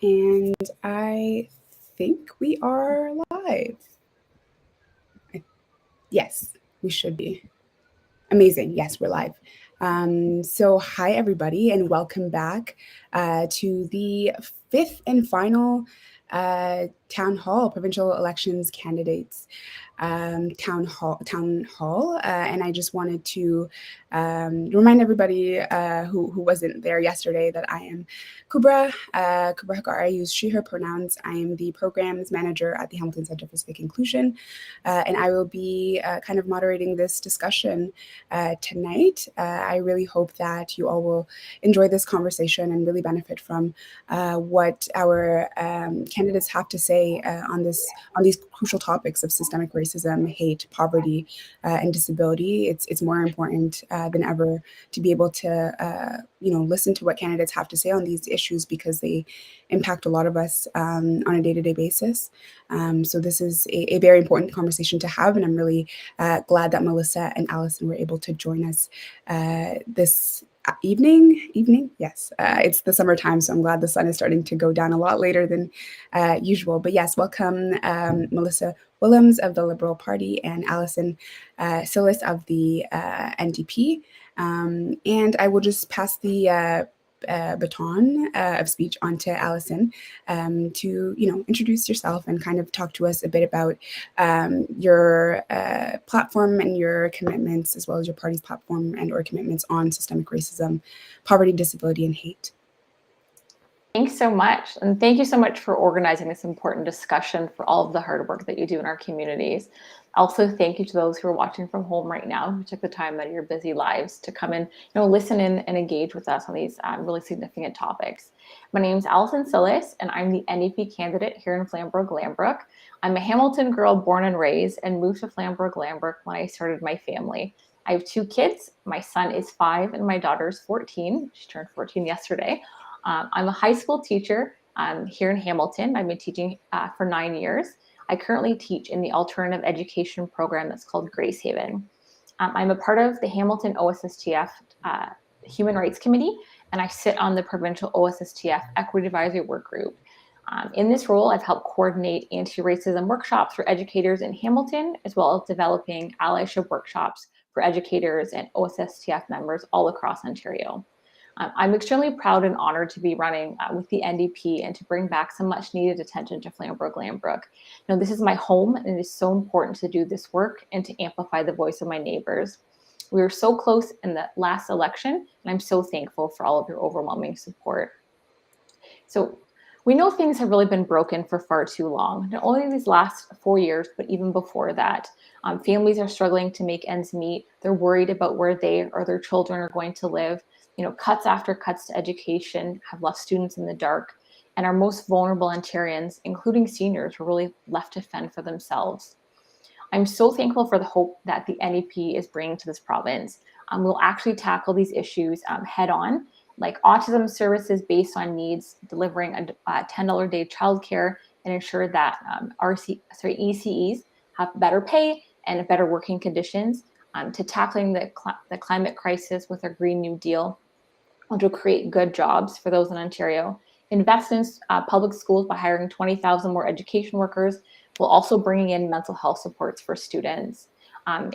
And I think we are live. Yes, we should be. Amazing. Yes, we're live. So, hi, everybody, and welcome back to the fifth and final town hall, provincial elections candidates town hall, and I just wanted to remind everybody who wasn't there yesterday that I am Kubra Hakar. I use she/her pronouns. I am the programs manager at the Hamilton Centre for Civic Inclusion, and I will be kind of moderating this discussion tonight. I really hope that you all will enjoy this conversation and really benefit from what our candidates have to say on these crucial topics of systemic racism, hate, poverty, and disability. It's more important than ever to be able to listen to what candidates have to say on these issues because they impact a lot of us on a day-to-day basis. So this is a very important conversation to have, and I'm really glad that Melissa and Allison were able to join us this evening. Yes, it's the summertime, so I'm glad the sun is starting to go down a lot later than usual. But yes, welcome Melissa Willems of the Liberal Party and Allison Syllas of the NDP. And I will just pass the baton of speech onto Allison to introduce yourself and kind of talk to us a bit about your platform and your commitments, as well as your party's platform and or commitments on systemic racism, poverty, disability, and hate. Thanks so much. And thank you so much for organizing this important discussion, for all of the hard work that you do in our communities. Also, thank you to those who are watching from home right now, who took the time out of your busy lives to come and listen in and engage with us on these really significant topics. My name is Allison Syllas, and I'm the NDP candidate here in Flamborough, Glanbrook. I'm a Hamilton girl born and raised and moved to Flamborough, Glanbrook when I started my family. I have 2 kids. My son is 5 and my daughter's 14. She turned 14 yesterday. I'm a high school teacher here in Hamilton. I've been teaching for 9 years. I currently teach in the alternative education program that's called Grace Haven. I'm a part of the Hamilton OSSTF Human Rights Committee, and I sit on the Provincial OSSTF Equity Advisory Work Group. In this role, I've helped coordinate anti-racism workshops for educators in Hamilton, as well as developing allyship workshops for educators and OSSTF members all across Ontario. I'm extremely proud and honored to be running with the NDP and to bring back some much needed attention to Flamborough, Glanbrook. This is my home, and it is so important to do this work and to amplify the voice of my neighbors. We were so close in the last election, and I'm so thankful for all of your overwhelming support. So we know things have really been broken for far too long, not only these last 4 years, but even before that. Families are struggling to make ends meet. They're worried about where they or their children are going to live. Cuts after cuts to education have left students in the dark, and our most vulnerable Ontarians, including seniors, were really left to fend for themselves. I'm so thankful for the hope that the NDP is bringing to this province. We'll actually tackle these issues head on, like autism services based on needs, delivering a $10 a day childcare, and ensure that ECEs have better pay and better working conditions, to tackling the climate crisis with our Green New Deal, to create good jobs for those in Ontario, invest in public schools by hiring 20,000 more education workers, while also bringing in mental health supports for students.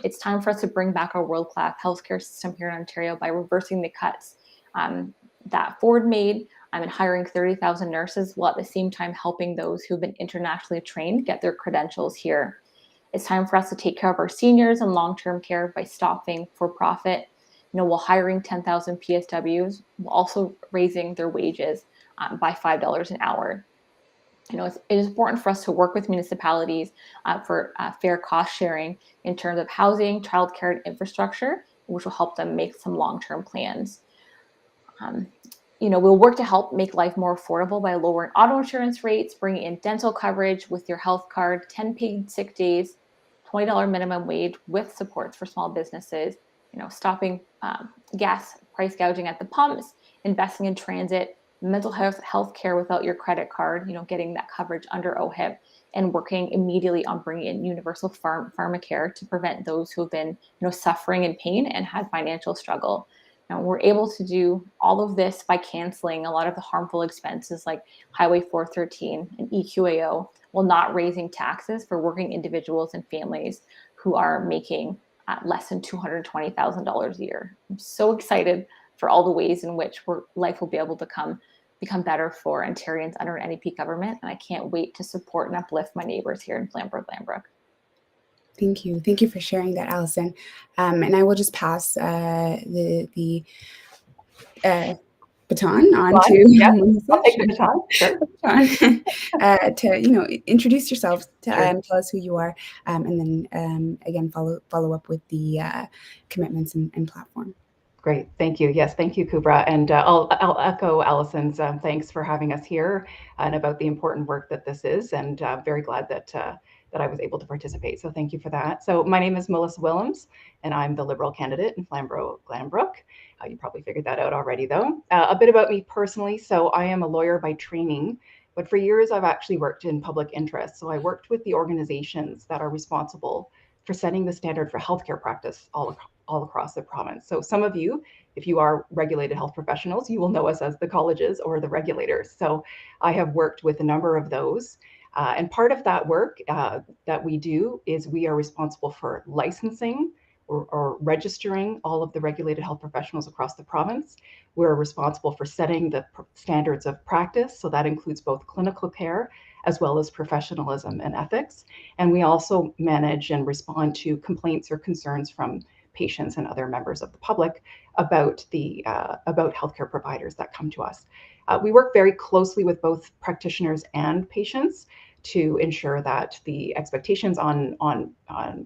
It's time for us to bring back our world-class healthcare system here in Ontario by reversing the cuts that Ford made and hiring 30,000 nurses, while at the same time helping those who've been internationally trained get their credentials here. It's time for us to take care of our seniors in long-term care by stopping for-profit, while hiring 10,000 PSWs, while also raising their wages by $5 an hour. It is important for us to work with municipalities for fair cost sharing in terms of housing, childcare, and infrastructure, which will help them make some long-term plans. We'll work to help make life more affordable by lowering auto insurance rates, bringing in dental coverage with your health card, 10 paid sick days, $20 minimum wage with supports for small businesses, stopping gas price gouging at the pumps, investing in transit, mental health care without your credit card, getting that coverage under OHIP, and working immediately on bringing in universal pharmacare to prevent those who have been, suffering in pain and had financial struggle. Now, we're able to do all of this by canceling a lot of the harmful expenses like Highway 413 and EQAO, while not raising taxes for working individuals and families who are making less than $220,000 a year. I'm so excited for all the ways in which life will be able to become better for Ontarians under an NDP government, and I can't wait to support and uplift my neighbors here in Flamborough, Glanbrook. Thank you. Thank you for sharing that, Allison. And I will just pass the baton on to Melissa. I'll take the baton. Sure. To introduce yourself, tell us who you are, and then again follow up with the commitments and platform. Great, thank you. Yes, thank you, Kubra, and I'll echo Allison's thanks for having us here and about the important work that this is, and very glad that I was able to participate. So thank you for that. So my name is Melissa Willems, and I'm the Liberal candidate in Flamborough, Glanbrook. You probably figured that out already, though. A bit about me personally. So I am a lawyer by training, but for years I've actually worked in public interest. So I worked with the organizations that are responsible for setting the standard for healthcare practice all across the province. So some of you, if you are regulated health professionals, you will know us as the colleges or the regulators. So I have worked with a number of those. And part of that work that we do is we are responsible for licensing or registering all of the regulated health professionals across the province. We're responsible for setting the standards of practice. So that includes both clinical care as well as professionalism and ethics. And we also manage and respond to complaints or concerns from patients and other members of the public about healthcare providers that come to us. We work very closely with both practitioners and patients to ensure that the expectations on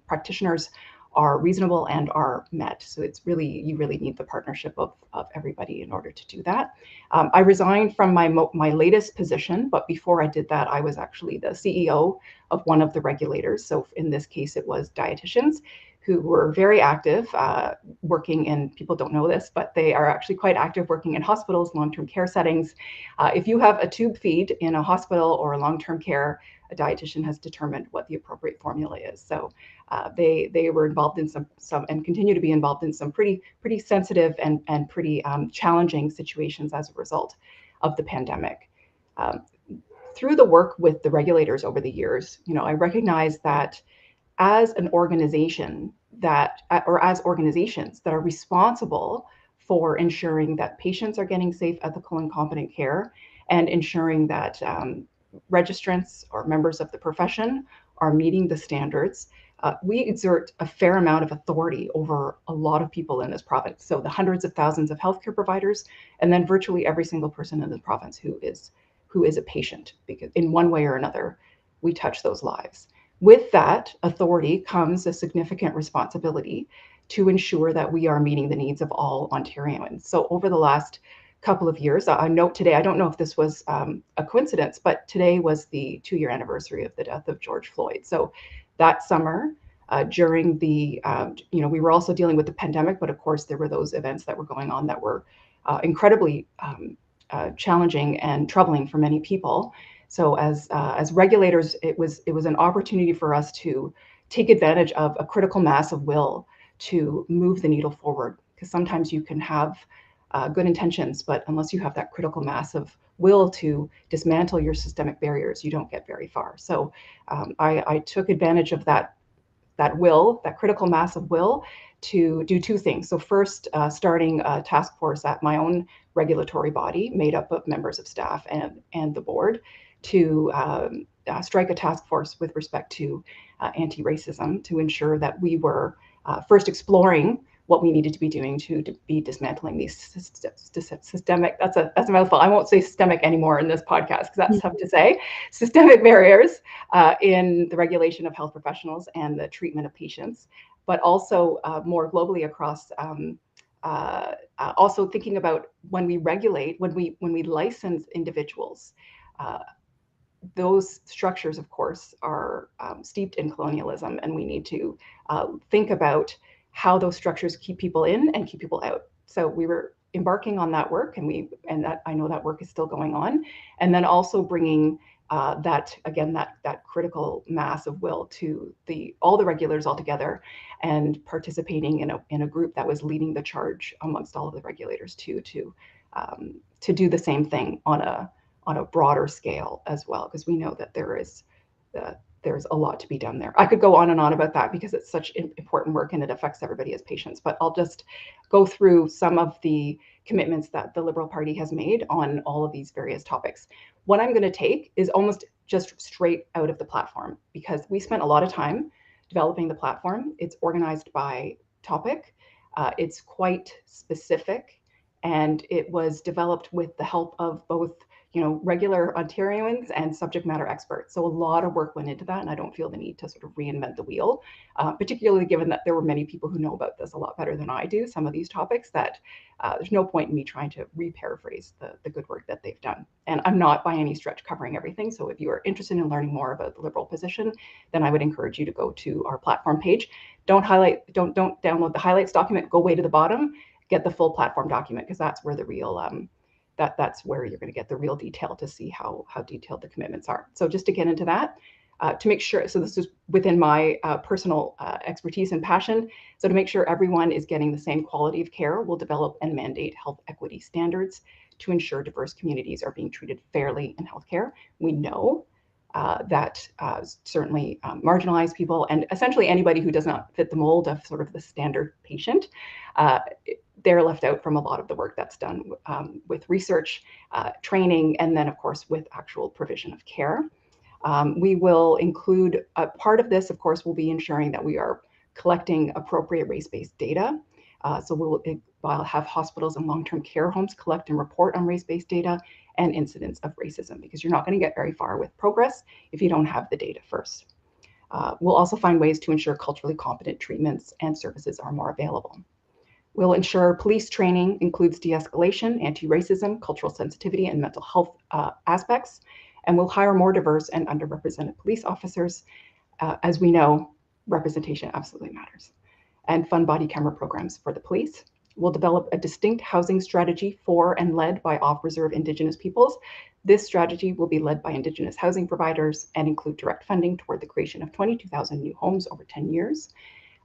practitioners are reasonable and are met. So you really need the partnership of everybody in order to do that. I resigned from my latest position, but before I did that, I was actually the CEO of one of the regulators. So in this case, it was dietitians who were very active working in, people don't know this, but they are actually quite active working in hospitals, long-term care settings. If you have a tube feed in a hospital or a long-term care, a dietitian has determined what the appropriate formula is. So they were involved in some and continue to be involved in some pretty sensitive and pretty challenging situations as a result of the pandemic. Through the work with the regulators over the years, I recognize that as an organization as organizations that are responsible for ensuring that patients are getting safe, ethical, and competent care, and ensuring that registrants or members of the profession are meeting the standards, we exert a fair amount of authority over a lot of people in this province. So the hundreds of thousands of healthcare providers, and then virtually every single person in the province who is a patient, because in one way or another, we touch those lives. With that authority comes a significant responsibility to ensure that we are meeting the needs of all Ontarians. So over the last couple of years, I note today, I don't know if this was a coincidence, but today was the 2-year anniversary of the death of George Floyd. So that summer, during the, we were also dealing with the pandemic, but of course there were those events that were going on that were incredibly challenging and troubling for many people. So as regulators, it was an opportunity for us to take advantage of a critical mass of will to move the needle forward. Because sometimes you can have good intentions, but unless you have that critical mass of will to dismantle your systemic barriers, you don't get very far. So I took advantage of that will, that critical mass of will, to do two things. So first, starting a task force at my own regulatory body made up of members of staff and the board to strike a task force with respect to anti-racism, to ensure that we were first exploring what we needed to be doing to be dismantling these systemic, that's a mouthful. I won't say systemic anymore in this podcast because that's tough to say, systemic barriers in the regulation of health professionals and the treatment of patients, but also more globally across, also thinking about when we regulate, when we license individuals, those structures, of course, are steeped in colonialism, and we need to think about how those structures keep people in and keep people out. So we were embarking on that work, and that I know that work is still going on, and then also bringing that critical mass of will to all the regulators all together, and participating in a group that was leading the charge amongst all of the regulators to do the same thing on a broader scale as well, because we know that there's a lot to be done there. I could go on and on about that because it's such important work and it affects everybody as patients, but I'll just go through some of the commitments that the Liberal Party has made on all of these various topics. What I'm going to take is almost just straight out of the platform, because we spent a lot of time developing the platform. It's organized by topic. It's quite specific, and it was developed with the help of both regular Ontarians and subject matter experts. So a lot of work went into that, and I don't feel the need to sort of reinvent the wheel, particularly given that there were many people who know about this a lot better than I do, some of these topics, that there's no point in me trying to re-paraphrase the good work that they've done. And I'm not by any stretch covering everything. So if you are interested in learning more about the Liberal position, then I would encourage you to go to our platform page. Don't download the highlights document, go way to the bottom, get the full platform document, because that's where the real that's where you're going to get the real detail to see how detailed the commitments are. So just to get into that, to make sure, so this is within my personal expertise and passion. So to make sure everyone is getting the same quality of care, we'll develop and mandate health equity standards to ensure diverse communities are being treated fairly in healthcare. We know that certainly marginalized people, and essentially anybody who does not fit the mold of sort of the standard patient, they're left out from a lot of the work that's done with research, training, and then of course with actual provision of care. We will include a part of this, of course, will be ensuring that we are collecting appropriate race-based data. So we'll have hospitals and long-term care homes collect and report on race-based data and incidents of racism, because you're not going to get very far with progress if you don't have the data first. We'll also find ways to ensure culturally competent treatments and services are more available. We'll ensure police training includes de-escalation, anti-racism, cultural sensitivity, and mental health aspects. And we'll hire more diverse and underrepresented police officers. As we know, representation absolutely matters. And fund body camera programs for the police. We'll develop a distinct housing strategy for and led by off-reserve Indigenous peoples. This strategy will be led by Indigenous housing providers and include direct funding toward the creation of 22,000 new homes over 10 years.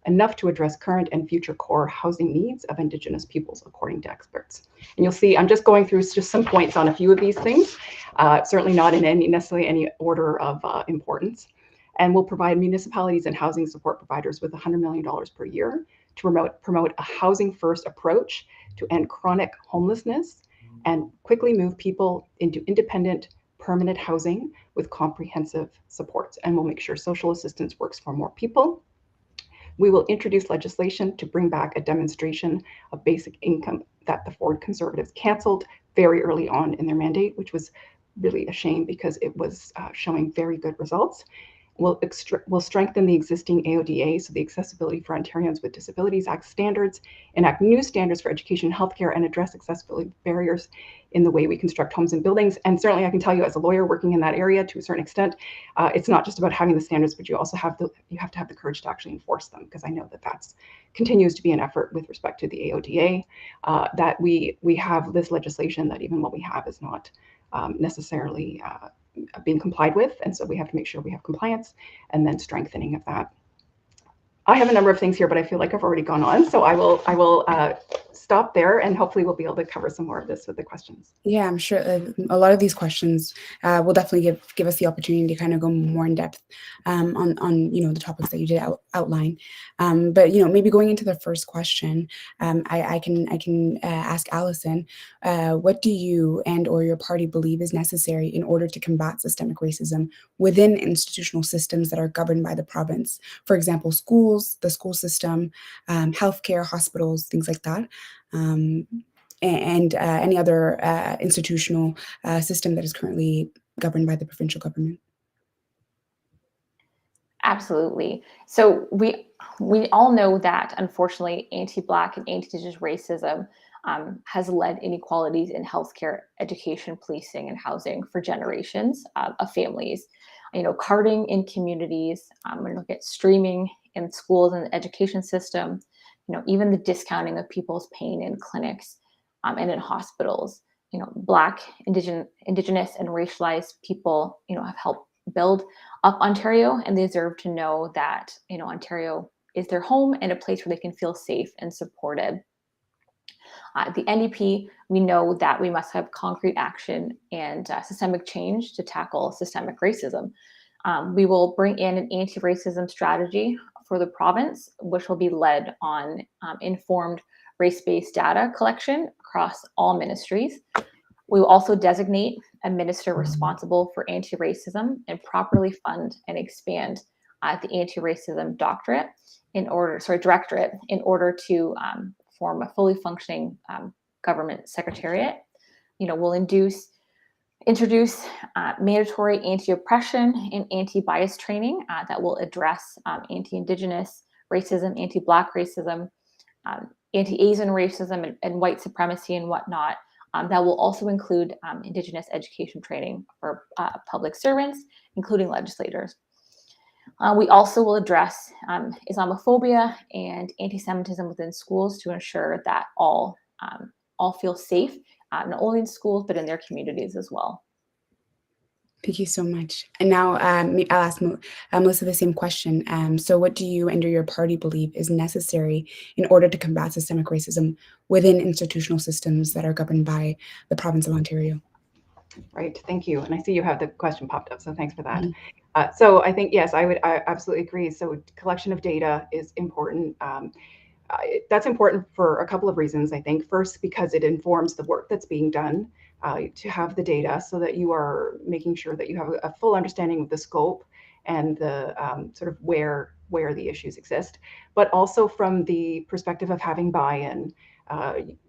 Enough to address current and future core housing needs of Indigenous peoples, according to experts. And you'll see, I'm just going through just some points on a few of these things, certainly not in necessarily any order of importance. And we'll provide municipalities and housing support providers with $100 million per year to promote a housing-first approach to end chronic homelessness and quickly move people into independent, permanent housing with comprehensive supports. And we'll make sure social assistance works for more people. We will introduce legislation to bring back a demonstration of basic income that the Ford Conservatives canceled very early on in their mandate, which was really a shame because it was showing very good results. We'll strengthen the existing AODA, so the Accessibility for Ontarians with Disabilities Act standards, enact new standards for education and healthcare, and address accessibility barriers in the way we construct homes and buildings. And certainly I can tell you, as a lawyer working in that area to a certain extent, it's not just about having the standards, but you also have to have the courage to actually enforce them, because I know that that's continues to be an effort with respect to the AODA, that we have this legislation that even what we have is not necessarily being complied with, and so we have to make sure we have compliance and then strengthening of that. I have a number of things here, but I feel like I've already gone on, so I will stop there, and hopefully we'll be able to cover some more of this with the questions. Yeah, I'm sure a lot of these questions will definitely give us the opportunity to kind of go more in depth on the topics that you did outline. But maybe going into the first question, I can ask Allison, what do you and or your party believe is necessary in order to combat systemic racism within institutional systems that are governed by the province? For example, schools, the school system, healthcare, hospitals, things like that. And any other institutional system that is currently governed by the provincial government. Absolutely. So we all know that, unfortunately, anti-Black and anti-Indigenous racism has led inequalities in healthcare, education, policing, and housing for generations of families. Carding in communities, when you look at streaming in schools and the education system, even the discounting of people's pain in clinics and in hospitals. Black, Indigenous, and racialized people, have helped build up Ontario, and they deserve to know that, Ontario is their home and a place where they can feel safe and supported. The NDP, we know that we must have concrete action and systemic change to tackle systemic racism. We will bring in an anti-racism strategy for the province, which will be led on informed race-based data collection across all ministries. We will also designate a minister responsible for anti-racism and properly fund and expand the anti-racism directorate in order to form a fully functioning government secretariat. We'll introduce mandatory anti-oppression and anti-bias training that will address anti-Indigenous racism, anti-Black racism, anti-Asian racism, and white supremacy and whatnot. That will also include Indigenous education training for public servants, including legislators. We also will address Islamophobia and anti-Semitism within schools to ensure that all feel safe, not only in schools, but in their communities as well. Thank you so much. And now I'll ask Melissa the same question. So what do you and your party believe is necessary in order to combat systemic racism within institutional systems that are governed by the province of Ontario? Right, thank you. And I see you have the question popped up, so thanks for that. So I think, yes, I absolutely agree. So collection of data is important. That's important for a couple of reasons, I think. First, because it informs the work that's being done, to have the data so that you are making sure that you have a full understanding of the scope and the sort of where the issues exist, but also from the perspective of having buy-in.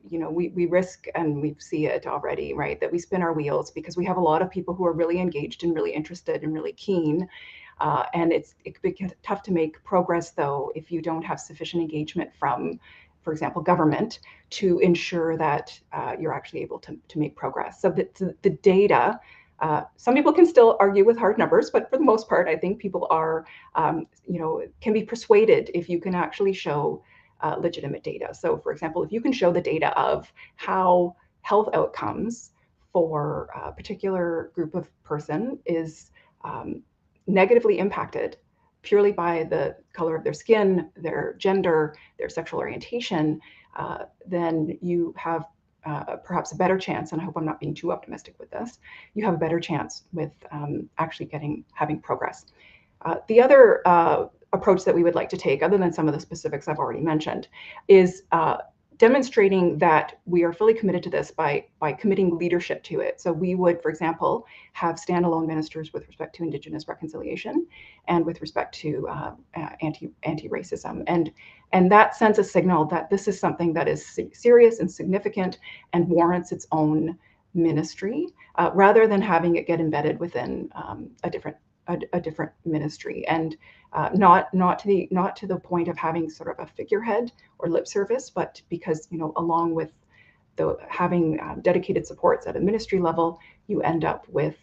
We risk, and we see it already, right, that we spin our wheels because we have a lot of people who are really engaged and really interested and really keen. And it can be tough to make progress, though, if you don't have sufficient engagement from, for example, government to ensure that you're actually able to make progress. So the data, some people can still argue with hard numbers, but for the most part, I think people are, can be persuaded if you can actually show legitimate data. So, for example, if you can show the data of how health outcomes for a particular group of person is negatively impacted purely by the color of their skin, their gender, their sexual orientation, then you have perhaps a better chance, and I hope I'm not being too optimistic with this, you have a better chance with actually having progress. The other approach that we would like to take, other than some of the specifics I've already mentioned, is demonstrating that we are fully committed to this by committing leadership to it. So we would, for example, have standalone ministers with respect to Indigenous reconciliation and with respect to anti-racism. And that sends a signal that this is something that is serious and significant and warrants its own ministry, rather than having it get embedded within a different ministry, and not to the point of having sort of a figurehead or lip service, but because along with having dedicated supports at a ministry level, you end up with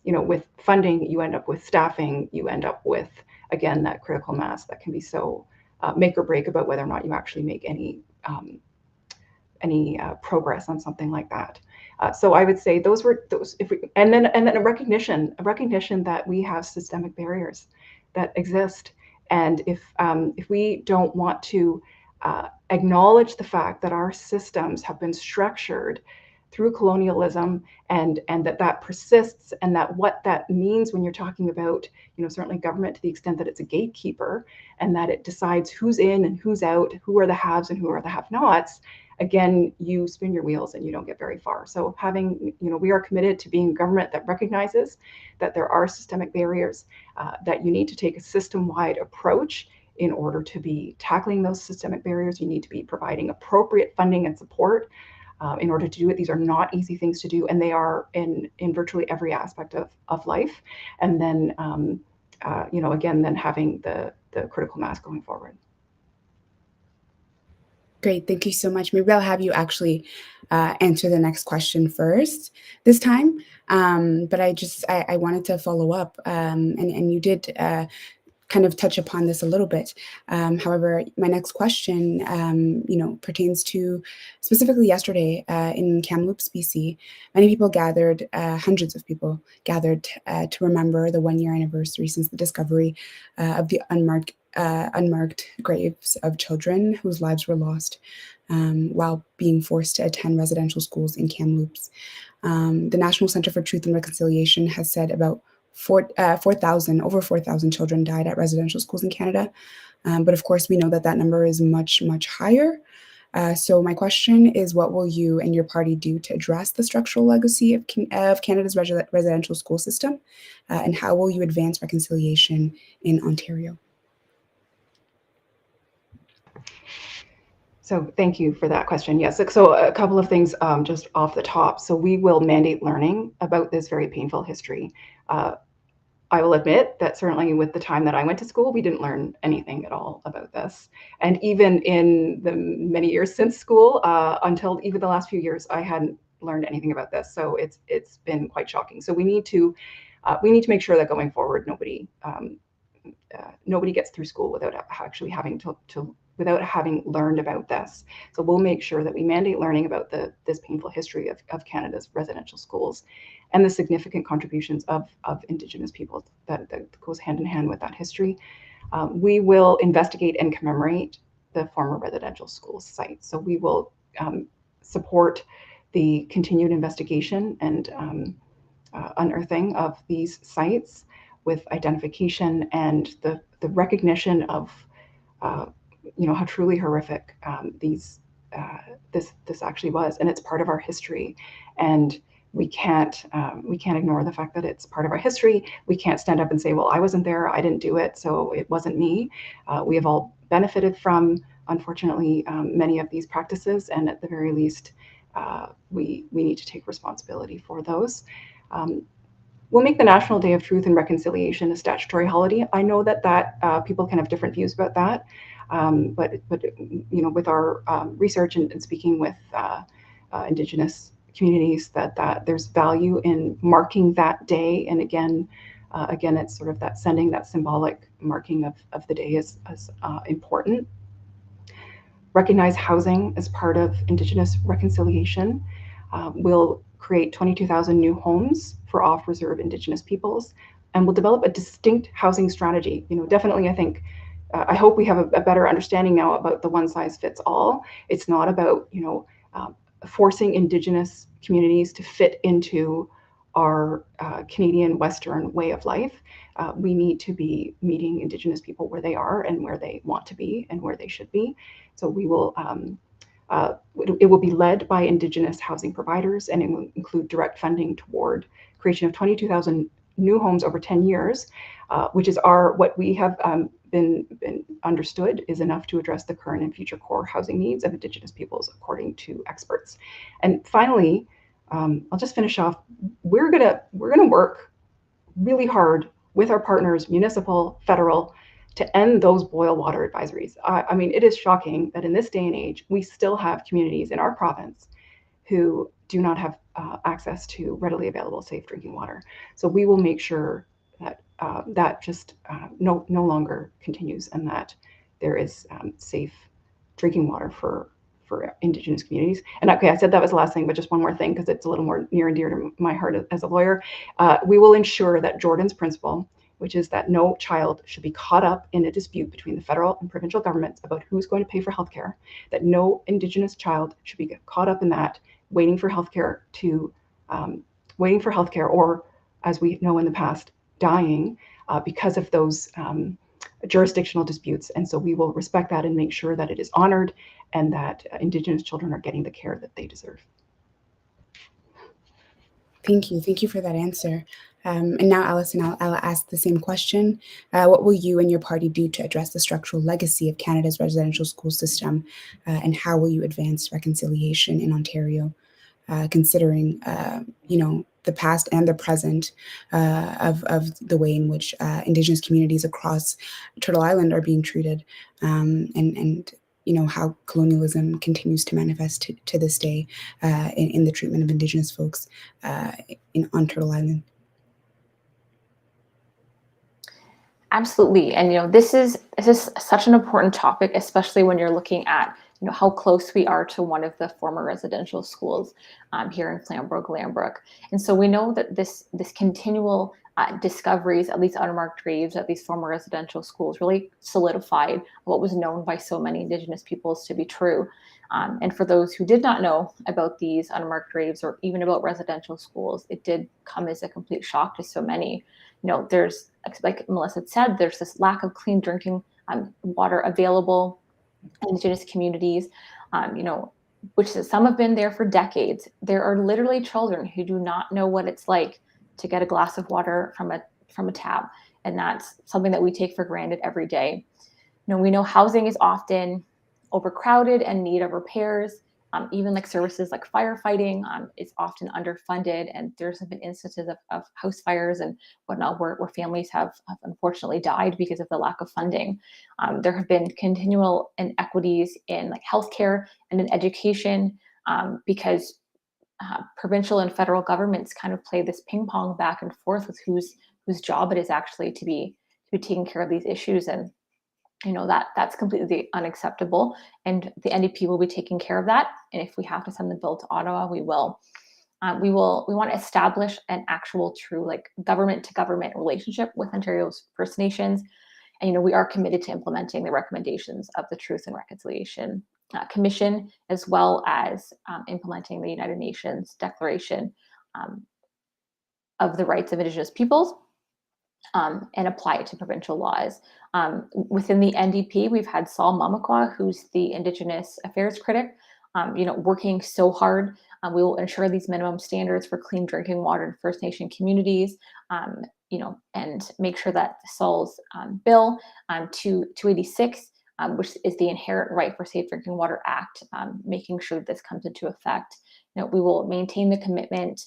with funding, you end up with staffing, you end up with, again, that critical mass that can be so make or break about whether or not you actually make any progress on something like that. So I would say those. And then a recognition that we have systemic barriers that exist, and if we don't want to acknowledge the fact that our systems have been structured through colonialism, and that persists, and that what that means when you're talking about certainly government, to the extent that it's a gatekeeper and that it decides who's in and who's out, who are the haves and who are the have-nots, again, you spin your wheels and you don't get very far. So we are committed to being a government that recognizes that there are systemic barriers, that you need to take a system-wide approach in order to be tackling those systemic barriers. You need to be providing appropriate funding and support in order to do it. These are not easy things to do, and they are in virtually every aspect of life. And then, again, then having the critical mass going forward. Great, thank you so much. Maybe I'll have you actually answer the next question first this time. But I wanted to follow up, and you did kind of touch upon this a little bit. However, my next question, pertains to specifically yesterday in Kamloops, BC. Many people gathered, hundreds of people gathered to remember the 1-year anniversary since the discovery of the unmarked graves of children whose lives were lost while being forced to attend residential schools in Kamloops. The National Centre for Truth and Reconciliation has said about 4,000 children died at residential schools in Canada. But of course, we know that that number is much, much higher. So my question is, what will you and your party do to address the structural legacy of Canada's residential school system? And how will you advance reconciliation in Ontario? So thank you for that question. Yes, so a couple of things just off the top. So we will mandate learning about this very painful history. I will admit that certainly with the time that I went to school, we didn't learn anything at all about this. And even in the many years since school, until even the last few years, I hadn't learned anything about this. So it's been quite shocking. So we need to make sure that going forward, nobody gets through school without actually having without having learned about this. So we'll make sure that we mandate learning about this painful history of Canada's residential schools and the significant contributions of Indigenous peoples that goes hand in hand with that history. We will investigate and commemorate the former residential school site. So we will support the continued investigation and unearthing of these sites with identification and the recognition of how truly horrific this actually was, and it's part of our history, and we can't ignore the fact that it's part of our history. We can't stand up and say, well, I wasn't there, I didn't do it, so it wasn't me. We have all benefited from, unfortunately, many of these practices, and at the very least, we need to take responsibility for those. We'll make the National Day of Truth and Reconciliation a statutory holiday. I know that people can have different views about that, but with our research and speaking with Indigenous communities, that there's value in marking that day. And again, it's sort of that sending that symbolic marking of the day is important. Recognize housing as part of Indigenous reconciliation. We'll create 22,000 new homes for off-reserve Indigenous peoples, and we'll develop a distinct housing strategy. Definitely, I think, I hope we have a better understanding now about the one-size-fits-all. It's not about, forcing Indigenous communities to fit into our Canadian Western way of life. We need to be meeting Indigenous people where they are and where they want to be and where they should be. So we will, it will be led by Indigenous housing providers, and it will include direct funding toward creation of 22,000 new homes over 10 years, which is what we have been understood is enough to address the current and future core housing needs of Indigenous peoples, according to experts. And finally, I'll just finish off. We're gonna work really hard with our partners, municipal, federal, to end those boil water advisories. I mean, it is shocking that in this day and age, we still have communities in our province who do not have access to readily available safe drinking water. So we will make sure that that just no longer continues, and that there is safe drinking water for Indigenous communities. And okay, I said that was the last thing, but just one more thing, because it's a little more near and dear to my heart as a lawyer. We will ensure that Jordan's principle, which is that no child should be caught up in a dispute between the federal and provincial governments about who's going to pay for healthcare, that no Indigenous child should be caught up in that, waiting for healthcare or, as we know in the past, dying because of those jurisdictional disputes. And so we will respect that and make sure that it is honored and that Indigenous children are getting the care that they deserve. Thank you. Thank you for that answer. And now, Allison, I'll ask the same question. What will you and your party do to address the structural legacy of Canada's residential school system? And how will you advance reconciliation in Ontario, considering, the past and the present of the way in which Indigenous communities across Turtle Island are being treated, and how colonialism continues to manifest to this day in the treatment of Indigenous folks on Turtle Island? Absolutely. And this is such an important topic, especially when you're looking at how close we are to one of the former residential schools here in Flamborough, Glanbrook. And so we know that this continual discoveries at these unmarked graves at these former residential schools really solidified what was known by so many Indigenous peoples to be true. And for those who did not know about these unmarked graves or even about residential schools, it did come as a complete shock to so many. There's, like Melissa said, there's this lack of clean drinking water available in Indigenous communities, which some have been there for decades. There are literally children who do not know what it's like to get a glass of water from a tap, and that's something that we take for granted every day. We know housing is often overcrowded and need of repairs. Even like services like firefighting is often underfunded, and there's been instances of house fires and whatnot where families have unfortunately died because of the lack of funding. There have been continual inequities in like healthcare and in education because provincial and federal governments kind of play this ping pong back and forth with whose job it is actually to be taking care of these issues. And that's completely unacceptable, and the NDP will be taking care of that. And if we have to send the bill to Ottawa, we will. We want to establish an actual true like government to government relationship with Ontario's First Nations, and we are committed to implementing the recommendations of the Truth and Reconciliation Commission, as well as implementing the United Nations Declaration of the Rights of Indigenous Peoples. And apply it to provincial laws. Within the NDP, we've had Saul Mamakwa, who's the Indigenous Affairs critic, working so hard. We will ensure these minimum standards for clean drinking water in First Nation communities, and make sure that Saul's bill 286, which is the Inherent Right for Safe Drinking Water Act, making sure that this comes into effect. We will maintain the commitment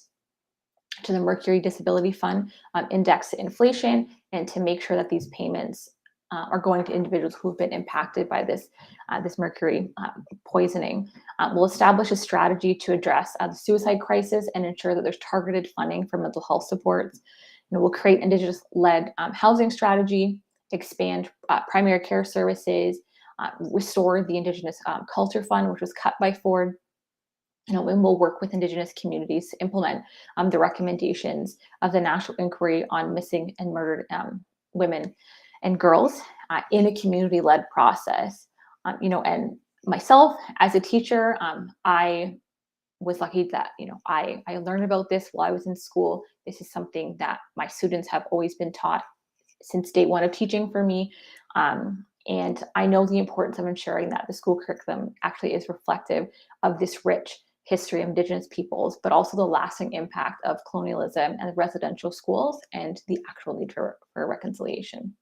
to the Mercury Disability Fund, index to inflation, and to make sure that these payments are going to individuals who have been impacted by this mercury poisoning. We'll establish a strategy to address the suicide crisis and ensure that there's targeted funding for mental health supports. We'll create Indigenous-led housing strategy, expand primary care services, restore the Indigenous Culture Fund, which was cut by Ford. And we'll work with Indigenous communities to implement the recommendations of the National Inquiry on Missing and Murdered Women and Girls in a community-led process. And myself as a teacher, I was lucky that I learned about this while I was in school. This is something that my students have always been taught since day one of teaching for me. And I know the importance of ensuring that the school curriculum actually is reflective of this rich history of Indigenous peoples, but also the lasting impact of colonialism and residential schools and the actual need for reconciliation.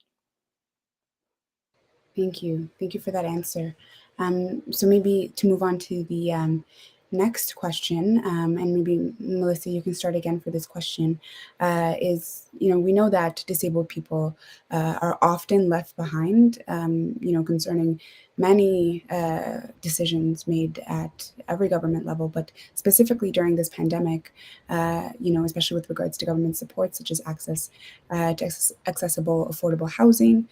Thank you. Thank you for that answer. So maybe to move on to the next question, and maybe Melissa, you can start again for this question, is, we know that disabled people are often left behind, concerning many decisions made at every government level, but specifically during this pandemic, especially with regards to government support, such as access to accessible, affordable housing,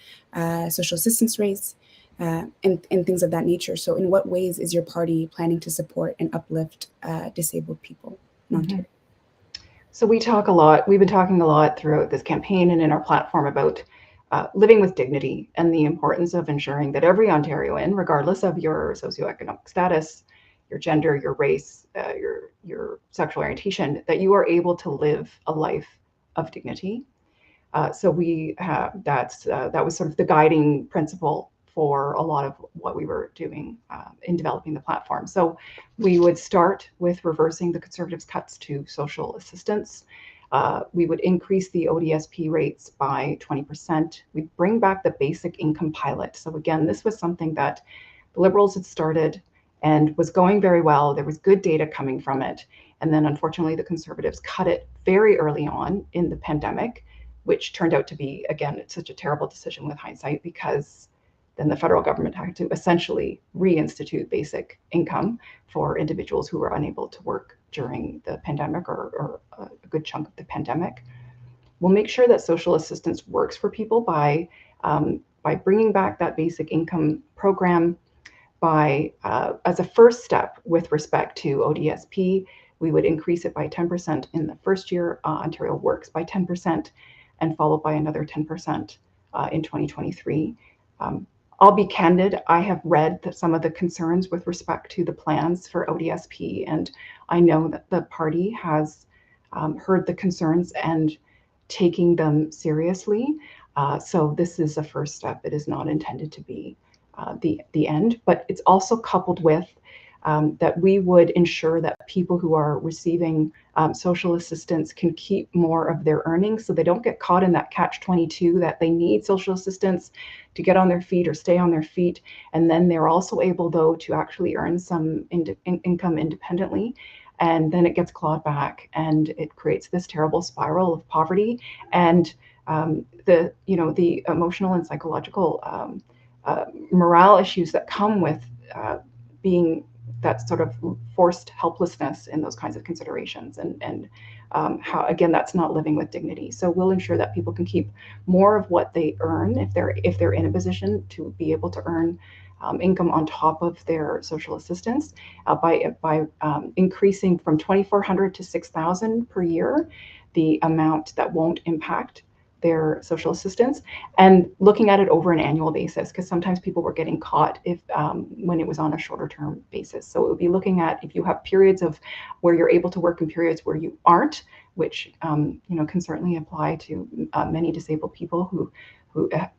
social assistance rates, and things of that nature. So in what ways is your party planning to support and uplift disabled people in Ontario? So we've been talking a lot throughout this campaign and in our platform about living with dignity and the importance of ensuring that every Ontarian, regardless of your socioeconomic status, your gender, your race, your sexual orientation, that you are able to live a life of dignity. So we have that was sort of the guiding principle for a lot of what we were doing in developing the platform. So we would start with reversing the Conservatives' cuts to social assistance. We would increase the ODSP rates by 20%. We'd bring back the basic income pilot. So again, this was something that the Liberals had started and was going very well. There was good data coming from it. And then unfortunately, the Conservatives cut it very early on in the pandemic, which turned out to be, again, it's such a terrible decision with hindsight, because then the federal government had to essentially reinstitute basic income for individuals who were unable to work during the pandemic or a good chunk of the pandemic. We'll make sure that social assistance works for people by bringing back that basic income program, by as a first step with respect to ODSP, we would increase it by 10% in the first year. Ontario Works by 10%, and followed by another 10% in 2023. I'll be candid, I have read some of the concerns with respect to the plans for ODSP, and I know that the party has heard the concerns and taking them seriously. So this is a first step. It is not intended to be the end, but it's also coupled with that we would ensure that people who are receiving social assistance can keep more of their earnings, so they don't get caught in that catch-22 that they need social assistance to get on their feet or stay on their feet, and then they're also able, though, to actually earn some income independently, and then it gets clawed back, and it creates this terrible spiral of poverty and the emotional and psychological morale issues that come with being that sort of forced helplessness in those kinds of considerations, and how, again, that's not living with dignity. So we'll ensure that people can keep more of what they earn if they're in a position to be able to earn income on top of their social assistance by increasing from $2,400 to $6,000 per year, the amount that won't impact their social assistance, and looking at it over an annual basis, because sometimes people were getting caught when it was on a shorter term basis. So it would be looking at if you have periods of where you're able to work and periods where you aren't, which can certainly apply to many disabled people who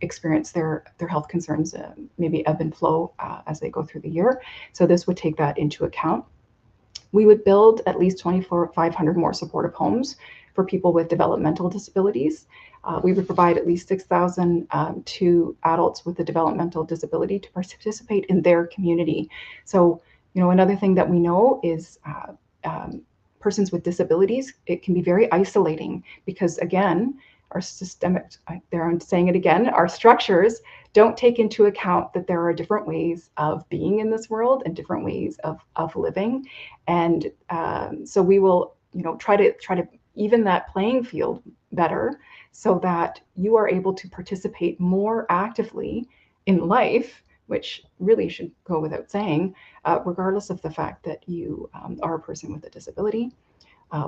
experience their health concerns maybe ebb and flow as they go through the year. So this would take that into account. We would build at least 2,500 more supportive homes for people with developmental disabilities. We would provide at least 6,000 to adults with a developmental disability to participate in their community. So, another thing that we know is persons with disabilities, it can be very isolating because, again, our systemic, I'm saying it again, our structures don't take into account that there are different ways of being in this world and different ways of living. And so we will, try to even that playing field better so that you are able to participate more actively in life, which really should go without saying, regardless of the fact that you are a person with a disability.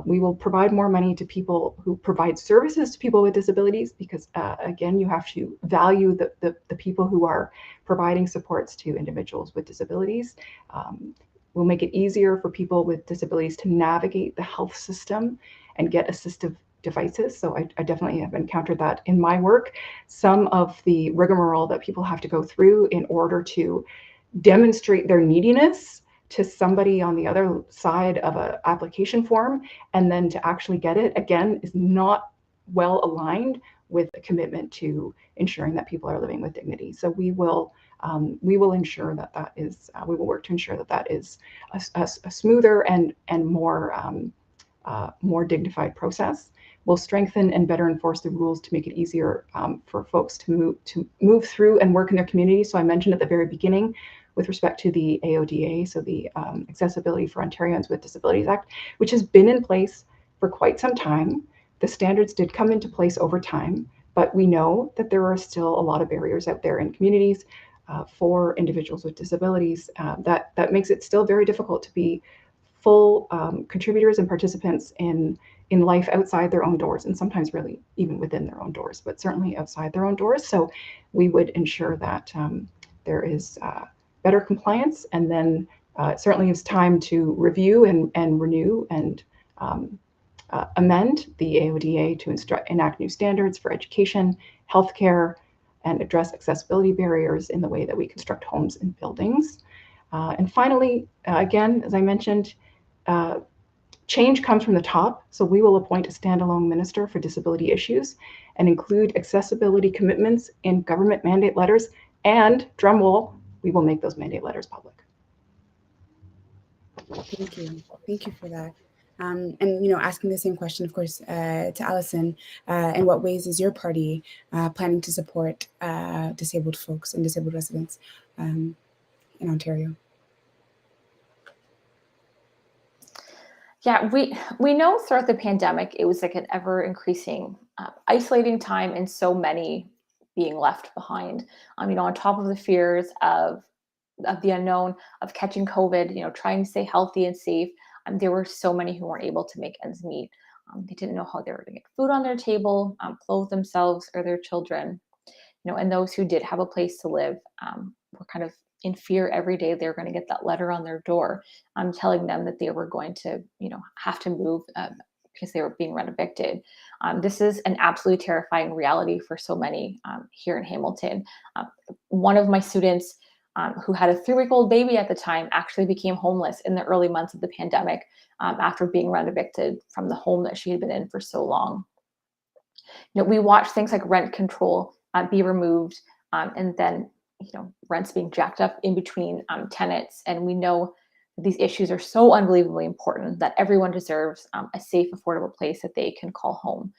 We will provide more money to people who provide services to people with disabilities because, again, you have to value the people who are providing supports to individuals with disabilities. We'll make it easier for people with disabilities to navigate the health system and get assistive devices. So I definitely have encountered that in my work. Some of the rigmarole that people have to go through in order to demonstrate their neediness to somebody on the other side of an application form and then to actually get it, again, is not well aligned with the commitment to ensuring that people are living with dignity. So we will ensure that is, we will work to ensure that is a smoother and more dignified process. We'll strengthen and better enforce the rules to make it easier for folks to move through and work in their community. So I mentioned at the very beginning, with respect to the AODA, so the Accessibility for Ontarians with Disabilities Act, which has been in place for quite some time. The standards did come into place over time, but we know that there are still a lot of barriers out there in communities for individuals with disabilities that makes it still very difficult to be full contributors and participants in life outside their own doors, and sometimes really even within their own doors, but certainly outside their own doors. So we would ensure that there is better compliance, and then certainly it's time to review and renew and amend the AODA to enact new standards for education, healthcare, and address accessibility barriers in the way that we construct homes and buildings. And finally, again, as I mentioned, change comes from the top, so we will appoint a standalone minister for disability issues and include accessibility commitments in government mandate letters, and drumroll, we will make those mandate letters public. Thank you for that. And asking the same question, of course, to Allison, in what ways is your party planning to support disabled folks and disabled residents in Ontario? Yeah, we know throughout the pandemic, it was like an ever increasing isolating time and so many being left behind. On top of the fears of the unknown, of catching COVID, trying to stay healthy and safe. There were so many who weren't able to make ends meet. They didn't know how they were going to get food on their table, clothe themselves or their children. And those who did have a place to live were kind of in fear every day they were going to get that letter on their door telling them that they were going to, have to move because they were being rent evicted. This is an absolutely terrifying reality for so many here in Hamilton. One of my students who had a 3-week-old baby at the time actually became homeless in the early months of the pandemic after being rent evicted from the home that she had been in for so long. We watch things like rent control be removed, and then rents being jacked up in between tenants. And we know that these issues are so unbelievably important that everyone deserves a safe, affordable place that they can call home.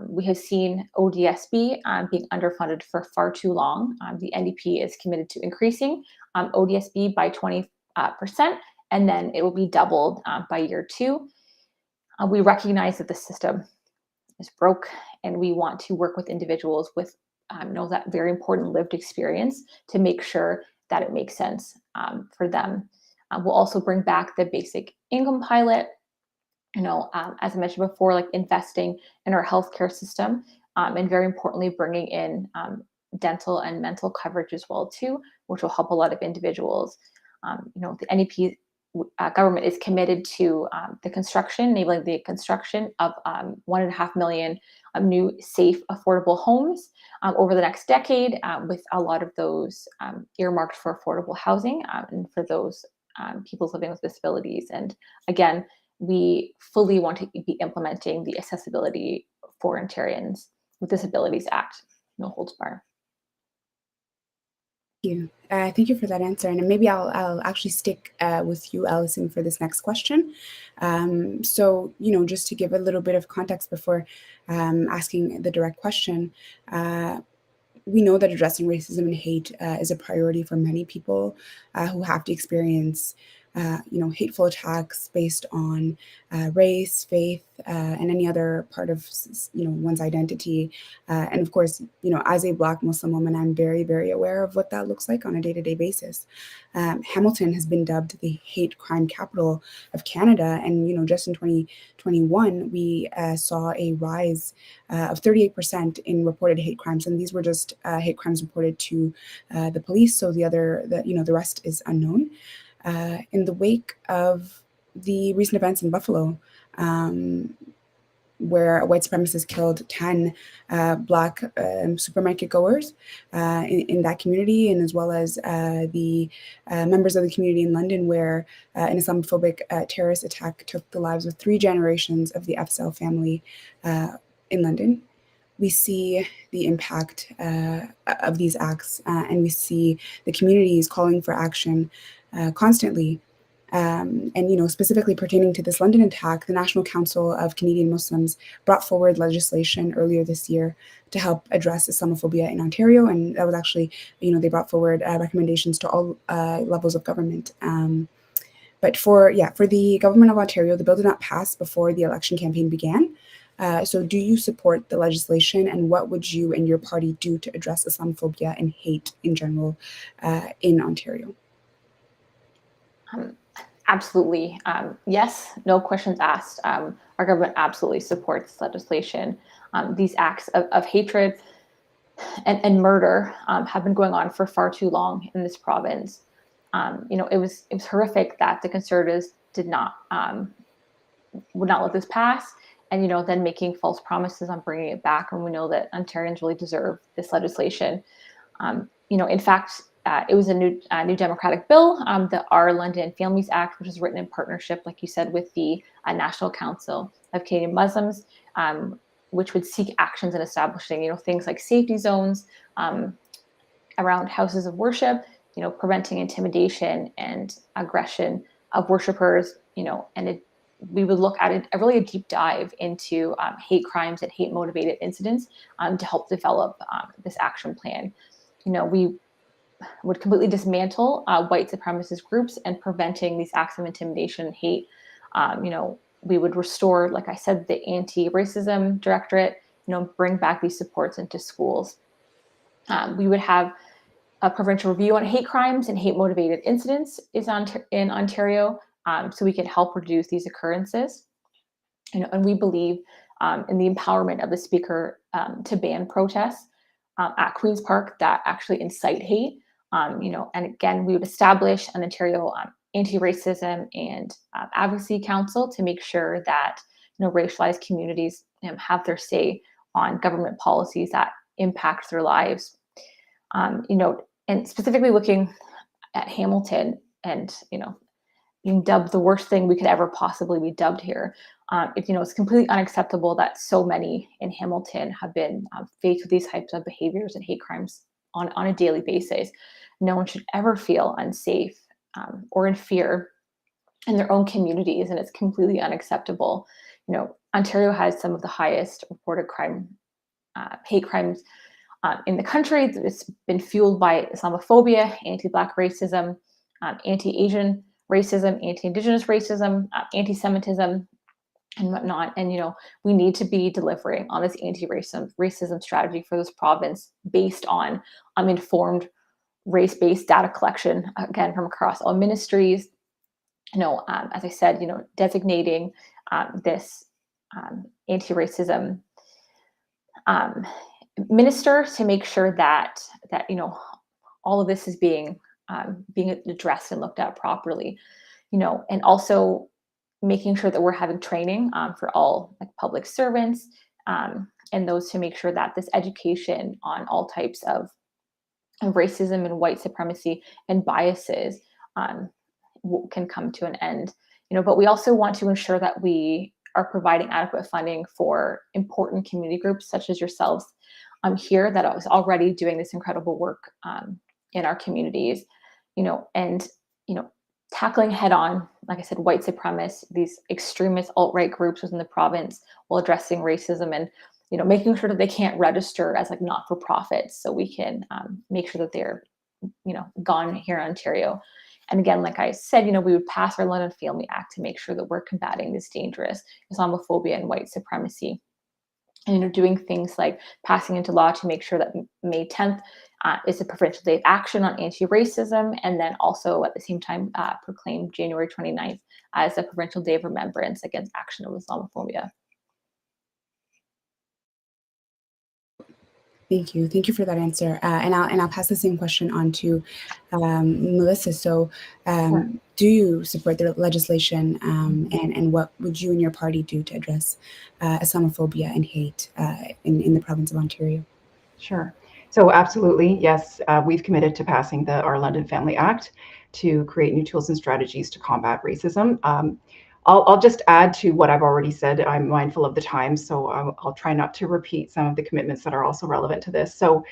We have seen ODSP being underfunded for far too long. The NDP is committed to increasing ODSP by 20%, and then it will be doubled by year 2. We recognize that the system is broke, and we want to work with individuals with that very important lived experience to make sure that it makes sense for them. We'll also bring back the basic income pilot, as I mentioned before, like investing in our healthcare system, and very importantly, bringing in dental and mental coverage as well too, which will help a lot of individuals. The NEP government is committed to enabling the construction of 1.5 million new safe, affordable homes over the next decade, with a lot of those earmarked for affordable housing and for those people living with disabilities. And again, we fully want to be implementing the Accessibility for Ontarians with Disabilities Act, no holds barred. Thank you for that answer. And maybe I'll actually stick with you, Allison, for this next question. So, just to give a little bit of context before asking the direct question, we know that addressing racism and hate is a priority for many people who have to experience hateful attacks based on race, faith, and any other part of one's identity. And of course, as a Black Muslim woman, I'm very, very aware of what that looks like on a day-to-day basis. Hamilton has been dubbed the hate crime capital of Canada, and just in 2021, we saw a rise of 38% in reported hate crimes, and these were just hate crimes reported to the police. So the rest is unknown. In the wake of the recent events in Buffalo, where a white supremacist killed 10 Black supermarket goers in that community, and as well as the members of the community in London, where an Islamophobic terrorist attack took the lives of 3 generations of the Afzaal family in London. We see the impact of these acts, and we see the communities calling for action constantly. And specifically pertaining to this London attack, the National Council of Canadian Muslims brought forward legislation earlier this year to help address Islamophobia in Ontario, and that was actually, they brought forward recommendations to all levels of government. But for the government of Ontario, the bill did not pass before the election campaign began. So do you support the legislation, and what would you and your party do to address Islamophobia and hate in general in Ontario? Absolutely. Yes, no questions asked. Our government absolutely supports legislation. These acts of hatred and murder have been going on for far too long in this province. It was horrific that the Conservatives would not let this pass, and then making false promises on bringing it back. And we know that Ontarians really deserve this legislation. In fact, it was a new Democratic bill, the Our London Families Act, which was written in partnership, like you said, with the National Council of Canadian Muslims, which would seek actions in establishing, things like safety zones around houses of worship, preventing intimidation and aggression of worshipers, and we would look at a deep dive into hate crimes and hate motivated incidents to help develop this action plan. We would completely dismantle white supremacist groups and preventing these acts of intimidation and hate, we would restore, like I said, the anti-racism directorate, bring back these supports into schools. We would have a provincial review on hate crimes and hate-motivated incidents in Ontario, so we can help reduce these occurrences. And we believe in the empowerment of the speaker to ban protests at Queen's Park that actually incite hate. And again, we would establish an Ontario anti-racism and advocacy council to make sure that racialized communities have their say on government policies that impact their lives. And specifically looking at Hamilton and being dubbed the worst thing we could ever possibly be dubbed here. It's completely unacceptable that so many in Hamilton have been faced with these types of behaviors and hate crimes on a daily basis. No one should ever feel unsafe or in fear in their own communities, and it's completely unacceptable. Ontario has some of the highest reported hate crimes in the country. It's been fueled by Islamophobia, anti-Black racism, anti-Asian racism, anti-Indigenous racism, anti-Semitism, and whatnot. And we need to be delivering on this anti-racism strategy for this province based on informed race-based data collection, again, from across all ministries. As I said, designating this anti-racism minister to make sure that all of this is being addressed and looked at properly, and also making sure that we're having training for all public servants and those to make sure that this education on all types of racism and white supremacy and biases can come to an end. But we also want to ensure that we are providing adequate funding for important community groups such as yourselves here that is already doing this incredible work in our communities, and tackling head on, like I said, white supremacists, these extremist alt-right groups within the province, while addressing racism and making sure that they can't register as not-for-profits, so we can make sure that they're gone here in Ontario. And again, like I said, we would pass our London Family Act to make sure that we're combating this dangerous Islamophobia and white supremacy. And doing things like passing into law to make sure that May 10th is a Provincial Day of Action on anti-racism, and then also at the same time proclaim January 29th as a Provincial Day of Remembrance against action of Islamophobia. Thank you for that answer. And I'll pass the same question on to Melissa. So, Sure. Do you support the legislation, and what would you and your party do to address Islamophobia and hate in the province of Ontario? Sure. So absolutely, yes, we've committed to passing our London Family Act to create new tools and strategies to combat racism. I'll just add to what I've already said. I'm mindful of the time, so I'll try not to repeat some of the commitments that are also relevant to this. So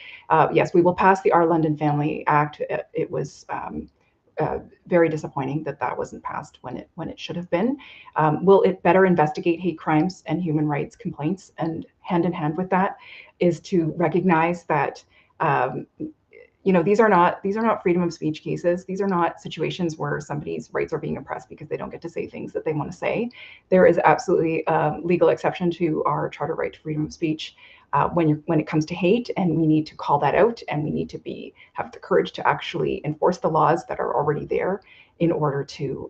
yes, we will pass the Our London Family Act. It was very disappointing that wasn't passed when it should have been. Will it better investigate hate crimes and human rights complaints? And hand in hand with that is to recognize that these are not freedom of speech cases. These are not situations where somebody's rights are being oppressed because they don't get to say things that they want to say. There is absolutely a legal exception to our charter right to freedom of speech when it comes to hate, and we need to call that out, and we need to have the courage to actually enforce the laws that are already there in order to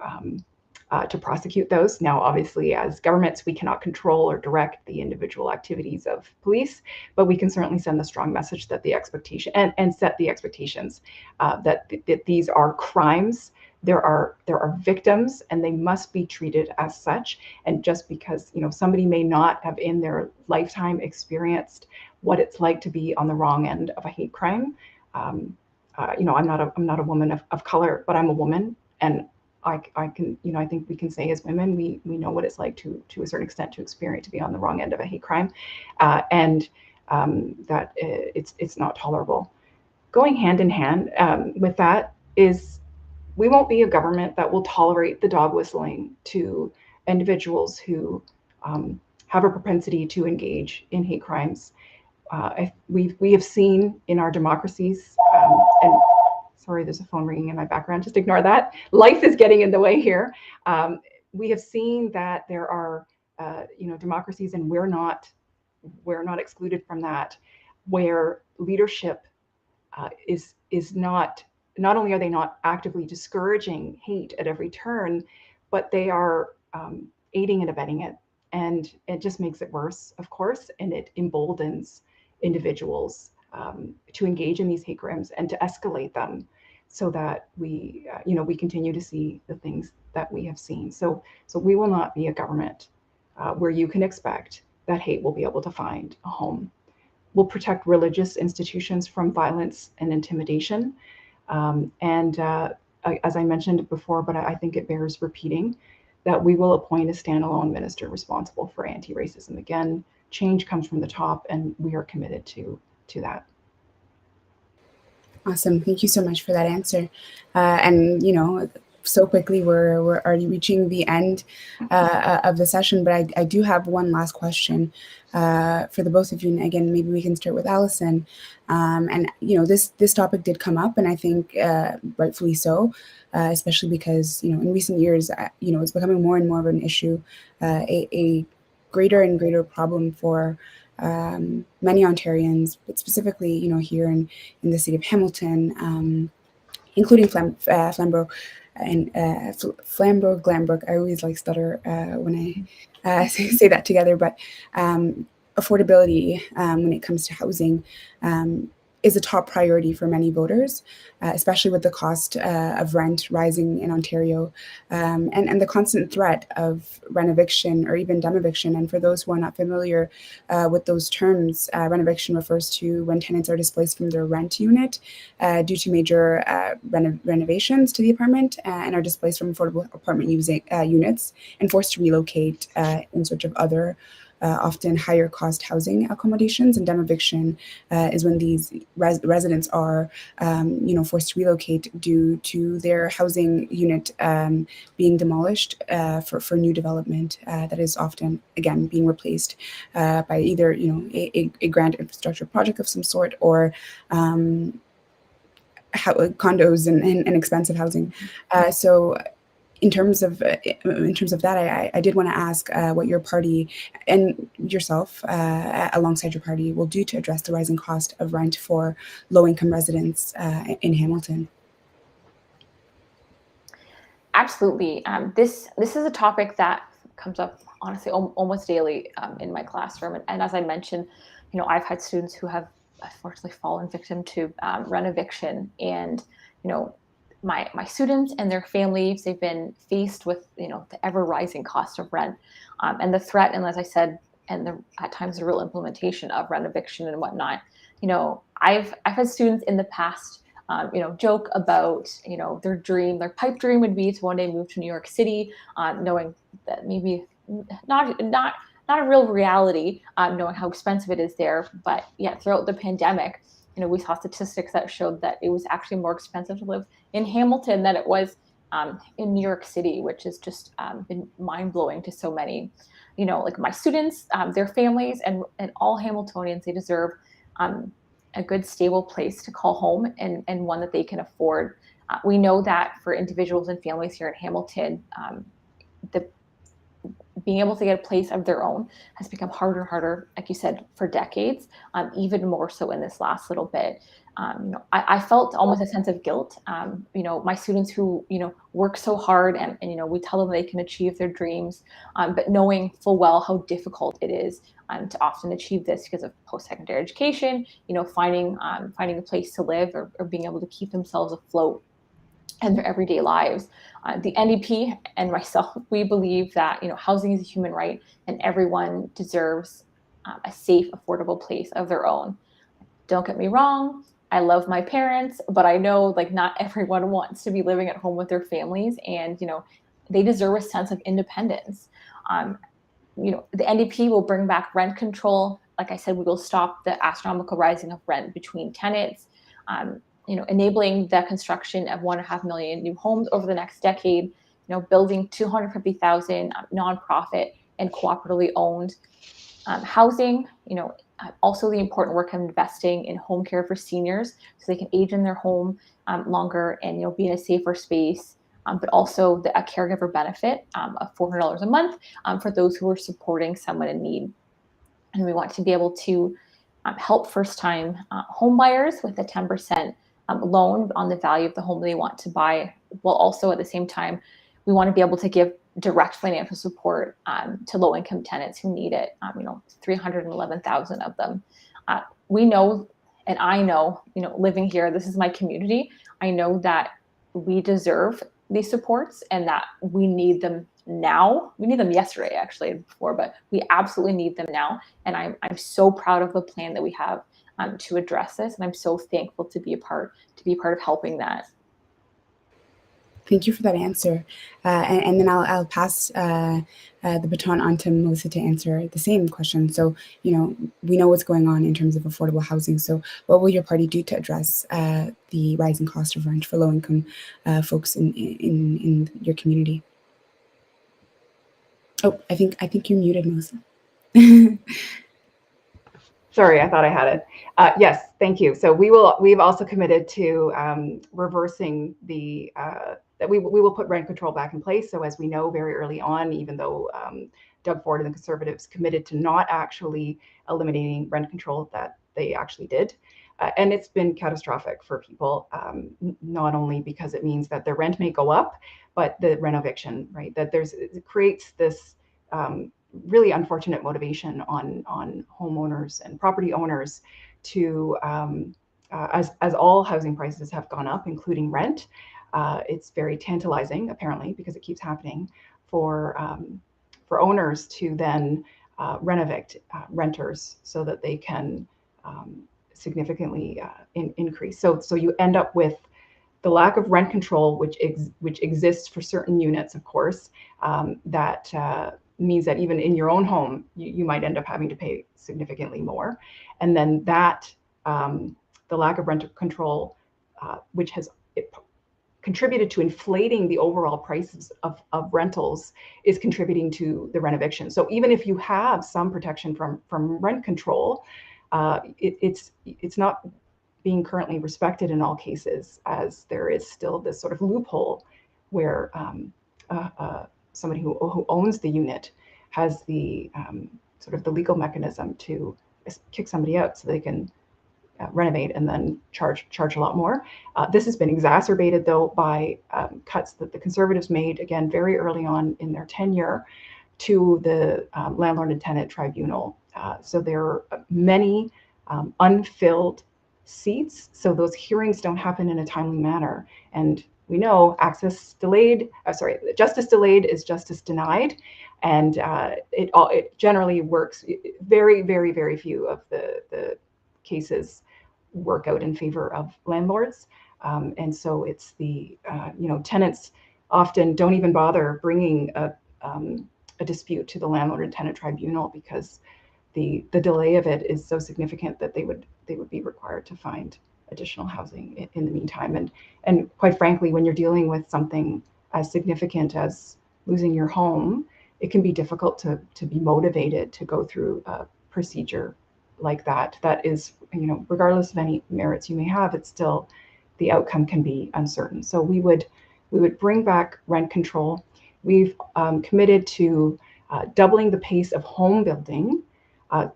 prosecute those. Now, obviously, as governments, we cannot control or direct the individual activities of police, but we can certainly send a strong message that the expectation and set the expectations that these are crimes. There are victims, and they must be treated as such. And just because somebody may not have in their lifetime experienced what it's like to be on the wrong end of a hate crime, I'm not a woman of color, but I'm a woman, and I think we can say as women, we know what it's like to a certain extent to be on the wrong end of a hate crime, and that it's not tolerable. Going hand in hand with that is we won't be a government that will tolerate the dog whistling to individuals who have a propensity to engage in hate crimes. We have seen in our democracies, and sorry, there's a phone ringing in my background. Just ignore that. Life is getting in the way here. we have seen that there are, democracies, and we're not excluded from that, where leadership is not only are they not actively discouraging hate at every turn, but they are aiding and abetting it. And it just makes it worse, of course, and it emboldens individuals to engage in these hate crimes and to escalate them, so that we continue to see the things that we have seen. So we will not be a government where you can expect that hate will be able to find a home. We'll protect religious institutions from violence and intimidation. As I mentioned before, but I think it bears repeating, that we will appoint a standalone minister responsible for anti-racism. Again, change comes from the top, and we are committed to that. Awesome. Thank you so much for that answer. And, so quickly we're already reaching the end of the session, but I do have one last question for the both of you. And again, maybe we can start with Allison. And, this topic did come up, and I think rightfully so, especially because, in recent years, it's becoming more and more of an issue, a greater and greater problem for many Ontarians, but specifically, here in the city of Hamilton, including Flamborough and Flamborough, Glanbrook. I always stutter when I say that together, but affordability when it comes to housing is a top priority for many voters, especially with the cost of rent rising in Ontario, and the constant threat of rent eviction or even dumb eviction. And for those who are not familiar with those terms, rent eviction refers to when tenants are displaced from their rent unit due to major renovations to the apartment and are displaced from affordable apartment units and forced to relocate in search of other often higher cost housing accommodations. And dumb eviction is when these residents are, forced to relocate due to their housing unit being demolished for new development that is often, again, being replaced by either, a grand infrastructure project of some sort, or condos and expensive housing. So in terms of that, I did want to ask what your party and yourself, alongside your party, will do to address the rising cost of rent for low-income residents in Hamilton. Absolutely. This is a topic that comes up, honestly, almost daily in my classroom. And as I mentioned, I've had students who have unfortunately fallen victim to rent eviction, and my students and their families, they've been faced with the ever rising cost of rent, and the threat, and as I said, and at times the real implementation of rent eviction and whatnot. I've had students in the past joke about their pipe dream would be to one day move to New York City, knowing that maybe not a real reality, knowing how expensive it is there. But yet throughout the pandemic, we saw statistics that showed that it was actually more expensive to live in Hamilton than it was in New York City, which has just been mind-blowing to so many. My students, their families, and all Hamiltonians, they deserve a good, stable place to call home, and one that they can afford. We know that for individuals and families here in Hamilton, being able to get a place of their own has become harder and harder, like you said, for decades, even more so in this last little bit. I felt almost a sense of guilt. My students who, work so hard, and we tell them they can achieve their dreams, but knowing full well how difficult it is to often achieve this because of post-secondary education, finding a place to live, or being able to keep themselves afloat and their everyday lives. The NDP and myself, we believe that housing is a human right, and everyone deserves a safe, affordable place of their own. Don't get me wrong, I love my parents, but I know not everyone wants to be living at home with their families, and they deserve a sense of independence. The NDP will bring back rent control. Like I said, we will stop the astronomical rising of rent between tenants. Enabling the construction of 1.5 million new homes over the next decade, building 250,000 nonprofit and cooperatively owned housing, also the important work of investing in home care for seniors so they can age in their home longer and be in a safer space. but also a caregiver benefit of $400 a month for those who are supporting someone in need. And we want to be able to help first-time home buyers with a 10% loan on the value of the home they want to buy, while also at the same time, we want to be able to give direct financial support to low-income tenants who need it. 311,000 of them. We know, and I know, living here, this is my community. I know that we deserve these supports and that we need them now. We need them yesterday, actually, before, but we absolutely need them now. And I'm so proud of the plan that we have to address this, and I'm so thankful to be a part of helping that. Thank you for that answer. And then I'll pass the baton on to Melissa to answer the same question. So, we know what's going on in terms of affordable housing. So what will your party do to address the rising cost of rent for low-income folks in your community? Oh, I think you're muted, Melissa. Sorry, I thought I had it. Yes, thank you. So we've also committed to reversing that we will put rent control back in place. So as we know very early on, even though Doug Ford and the Conservatives committed to not actually eliminating rent control, that they actually did. And it's been catastrophic for people, not only because it means that their rent may go up, but the rent eviction, right? That it creates this really unfortunate motivation on homeowners and property owners to, as all housing prices have gone up, including rent. It's very tantalizing, apparently, because it keeps happening for owners to then rent evict renters so that they can significantly increase. So you end up with the lack of rent control, which exists for certain units, of course, that means that even in your own home, you might end up having to pay significantly more. And then that the lack of rent control, which has contributed to inflating the overall prices of rentals, is contributing to the rent eviction. So even if you have some protection from rent control, it's not being currently respected in all cases, as there is still this sort of loophole where somebody who owns the unit has the sort of the legal mechanism to kick somebody out so they can renovate and then charge a lot more. This has been exacerbated, though, by cuts that the Conservatives made, again, very early on in their tenure, to the Landlord and Tenant Tribunal. So there are many unfilled seats, so those hearings don't happen in a timely manner. And we know justice delayed is justice denied, and it generally works. Very, very, very few of the cases work out in favor of landlords, and so it's the tenants often don't even bother bringing a dispute to the Landlord and Tenant Tribunal because the delay of it is so significant that they would be required to find additional housing in the meantime. And quite frankly, when you're dealing with something as significant as losing your home, it can be difficult to be motivated to go through a procedure like that. That is, regardless of any merits you may have, it's still, the outcome can be uncertain. So we would bring back rent control. We've committed to doubling the pace of home building,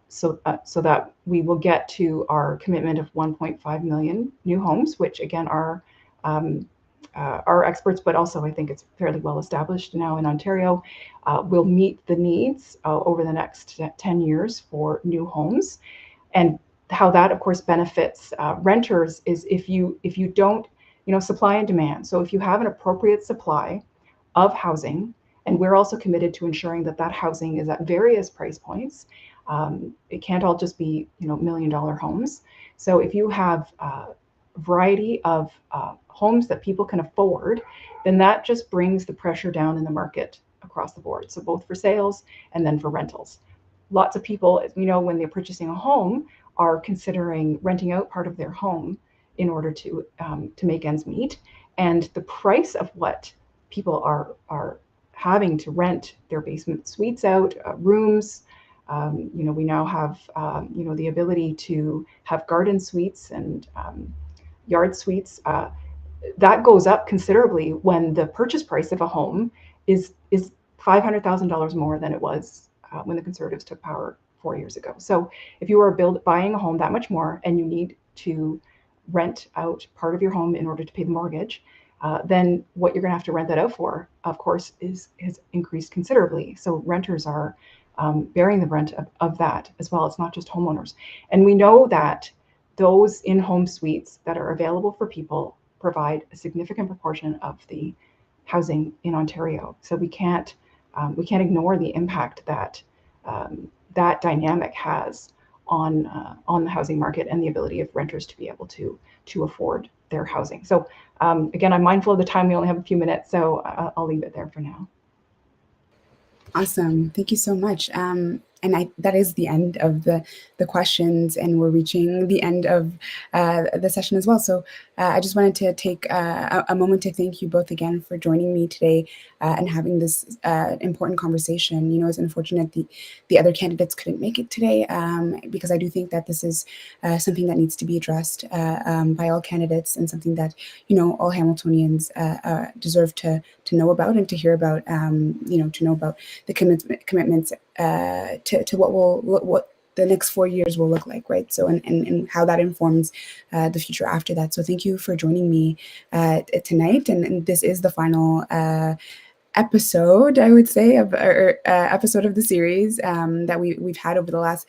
so that we will get to our commitment of 1.5 million new homes, which again are experts, but also I think it's fairly well established now in Ontario, will meet the needs over the next 10 years for new homes. And how that, of course, benefits renters is if you don't, supply and demand. So if you have an appropriate supply of housing, and we're also committed to ensuring that housing is at various price points. It can't all just be, $1 million homes. So if you have a variety of homes that people can afford, then that just brings the pressure down in the market across the board. So both for sales and then for rentals. Lots of people, when they're purchasing a home, are considering renting out part of their home in order to make ends meet. And the price of what people are having to rent their basement suites out, rooms. We now have, the ability to have garden suites and yard suites. that goes up considerably when the purchase price of a home is $500,000 more than it was when the Conservatives took power 4 years ago. So if you are buying a home that much more and you need to rent out part of your home in order to pay the mortgage, then what you're going to have to rent that out for, of course, has increased considerably. So renters are bearing the brunt of that as well. It's not just homeowners. And we know that those in-home suites that are available for people provide a significant proportion of the housing in Ontario. So we can't ignore the impact that that dynamic has on the housing market and the ability of renters to be able to afford their housing. So again, I'm mindful of the time. We only have a few minutes, so I'll leave it there for now. Awesome. Thank you so much. And that is the end of the questions, and we're reaching the end of the session as well. So I just wanted to take a moment to thank you both again for joining me today and having this important conversation. You know, it's unfortunate the other candidates couldn't make it today because I do think that this is something that needs to be addressed by all candidates, and something that, you know, all Hamiltonians deserve to know about and to hear about. You know, to know about the commitments to what the next 4 years will look like, right? So and how that informs the future after that. So thank you for joining me tonight, and this is the final episode, I would say, of episode of the series that we've had over the last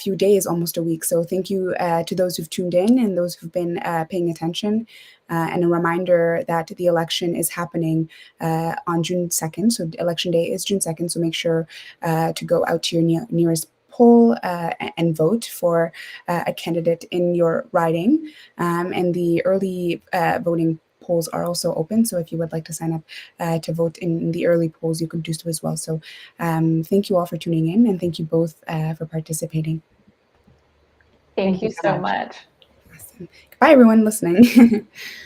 few days, almost a week. So thank you to those who've tuned in and those who've been paying attention. And a reminder that the election is happening on June 2nd. So election day is June 2nd. So make sure to go out to your nearest poll and vote for a candidate in your riding. And the early voting polls are also open. So if you would like to sign up to vote in the early polls, you could do so as well. So thank you all for tuning in, and thank you both for participating. Thank you so much. Awesome. Goodbye, everyone listening.